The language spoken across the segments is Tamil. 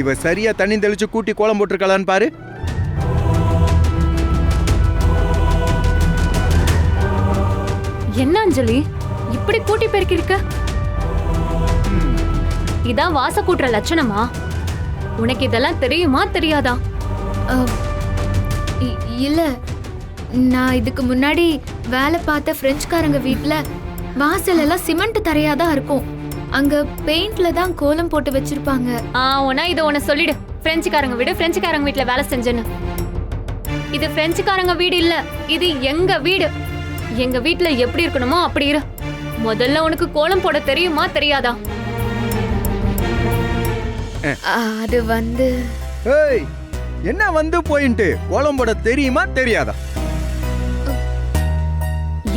இவ சரியா தண்ணி தெளிச்சு கூட்டி கோலம் போட்டிருக்கலான்னு பாரு. என்ன அஞ்சலி இப்படி கூட்டி பெருக்கிருக்க? இதான் வாச கூட்டுற லட்சணமா? உனக்கு இதெல்லாம் தெரியுமா தெரியாதா? இல்ல, நான் இதுக்கு முன்னாடி வேலை பார்த்த பிரெஞ்சுக்காரங்க வீட்ல வாசல் எல்லாம் சிமெண்ட் தரையாதான் இருக்கும். அங்க பெயிண்ட்ல தான் கோலம் போட்டு வச்சிருப்பாங்க. உனா இதை உன சொல்லிடு. பிரெஞ்சுக்காரங்க வீடு பிரெஞ்சுக்காரங்க வீட்டுல வேலை செஞ்சேன்னு. இது பிரெஞ்சுக்காரங்க வீடு இல்ல, இது எங்க வீடு. எங்க வீட்டுல எப்படி இருக்கணுமோ அப்படி இரு. முதல்ல உனக்கு கோலம் போட தெரியுமா தெரியாதா? அது வந்து ஏய், என்ன வந்து போயிட்டு கோலம் போட தெரியுமா தெரியாதா?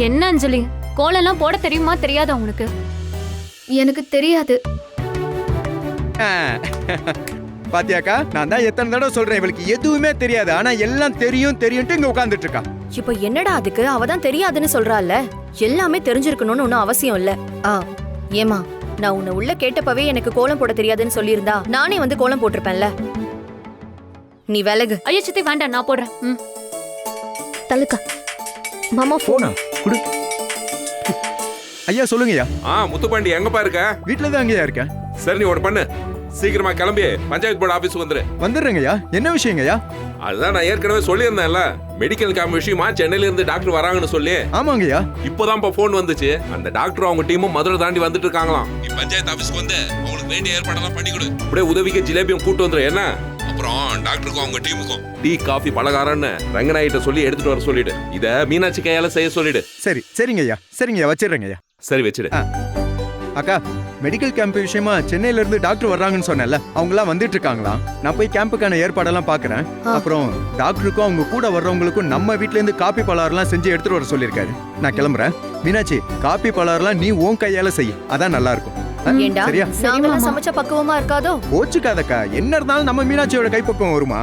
என்ன அஞ்சலி, கோலம் எல்லாம் போட தெரியுமா தெரியாதா உனக்கு? எனக்கு தெரியாது. பாத்தியாக்கா, நான் தான் எத்தனை தடவை சொல்றேன் இவளுக்கு எதுவுமே தெரியாது, ஆனா எல்லாம் தெரியும் தெரியும்ட்டு இங்க உட்கார்ந்துட்டு இருக்கா. இப்ப என்னடா அதுக்கு? அவதான் தெரியாதுன்னு சொல்றாள்ல, எல்லாமே தெரிஞ்சிருக்கணும்னு ஒன்னும் அவசியம் இல்ல. ஏமா, நான் உன்னை உள்ள கேட்டப்பவே எனக்கு கோலம் போட தெரியாதுன்னு சொல்லியிருந்தா நானே வந்து கோலம் போட்டிருப்பேன்ல. நீ விலகு. ஐயோ சித்தி வேண்டாம், நான் போடுறேன். தள்ளுக்கா. மாமா போனா குடு. ஐயா சொல்லுங்கய்யா. முத்துப்பாண்டி எங்கப்பா இருக்க? வீட்டுல தான் அங்கேயா இருக்கேன். சரி, நீ ஒன்று பண்ணு, சீக்கிரமா கிளம்பி பஞ்சாயத்து போர்டு ஆபீஸ் வந்துரு. வந்துடுறேங்கய்யா. என்ன விஷயங்கய்யா? அதுதான் நான் ஏற்கனவே சொல்லியிருந்தேன்ல, மெடிக்கல் கேம்ப் விஷயமா சென்னையில இருந்து டாக்டர் வராங்கன்னு சொல்லி. ஆமாங்கய்யா. இப்போதான் போன் வந்துச்சு. அந்த டாக்டர் அவங்க டீமும் மதுரை தாண்டி வந்துட்டு இருக்காங்களாம். நீ பஞ்சாயத்து ஆபீஸ்க்கு வந்து அவங்களுக்கு வேண்டிய ஏற்பாடெல்லாம் பண்ணி கொடு. அப்படியே உதவிக்கு ஜிலேபியும் கூட்டு வந்துரு. என்ன அப்புறம் டாக்டருக்கும் அவங்க டீமுக்கும் டீ காஃபி பலகாரம்னு ரங்கநாயிட்ட சொல்லி எடுத்துட்டு வர சொல்லிடு. இத மீனாட்சி கையால செய்ய சொல்லிடு. சரி சரிங்கய்யா. சரிங்கய்யா, வச்சிடுறேங்கய்யா. சரி, வச்சிடு. அக்கா, மெடிக்கல் கேம்ப் விஷயமா சென்னையில இருந்து டாக்டர் வர்றாங்கன்னு சொன்னேன்ல, அவங்களாம் வந்துட்டு இருக்காங்களா? நான் போய் கேம்புக்கான ஏற்பாடெல்லாம் பாக்குறேன். அப்புறம் டாக்டருக்கும் அவங்க கூட வர்றவங்களுக்கும் நம்ம வீட்ல இருந்து காப்பி பலகாரம்லாம் செஞ்சு எடுத்துட்டு வர சொல்லியிருக்காரு. நான் கிளம்புறேன். மீனாட்சி, காப்பி பலகாரம்லாம் நீ உன் கையால செய்ய, அதான் நல்லா இருக்கும். சரியா? நாங்கெல்லாம் சமைச்ச பக்குவமா இருக்காதோ? கோச்சுக்காதக்கா, என்ன இருந்தாலும் நம்ம மீனாட்சியோட கைப்பக்குவம் வருமா?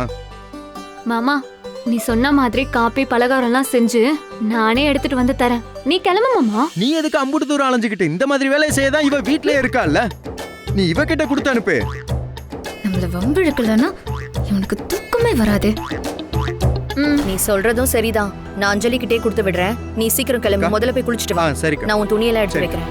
மாமா, நீ சொன்ன மாதிரி காப்பி பலகாரம் எல்லாம் செஞ்சு நானே எடுத்துட்டு வந்து தரேன். நீ கிளம்பு மாமா. நீ எதுக்கு அம்புட்டு தூரம் அலைஞ்சுக்கிட்டு? இந்த மாதிரி வேலையை செய்யதான் இவ வீட்லயே இருக்கால்ல, நீ இவ கிட்ட கொடுத்து அனுப்பு. நம்மள வம்பிழுக்கலன்னா இவனுக்கு தூக்கமே வராது. நீ சொல்றதும் சரிதான். நான் அஞ்சலி கிட்டே கொடுத்து விடுறேன். நீ சீக்கிரம் கிளம்பு. முதல்ல போய் குளிச்சுட்டு வா. சரிக்கா. நான் உன் துணியெல்லாம் எடுத்து வைக்கிறேன்.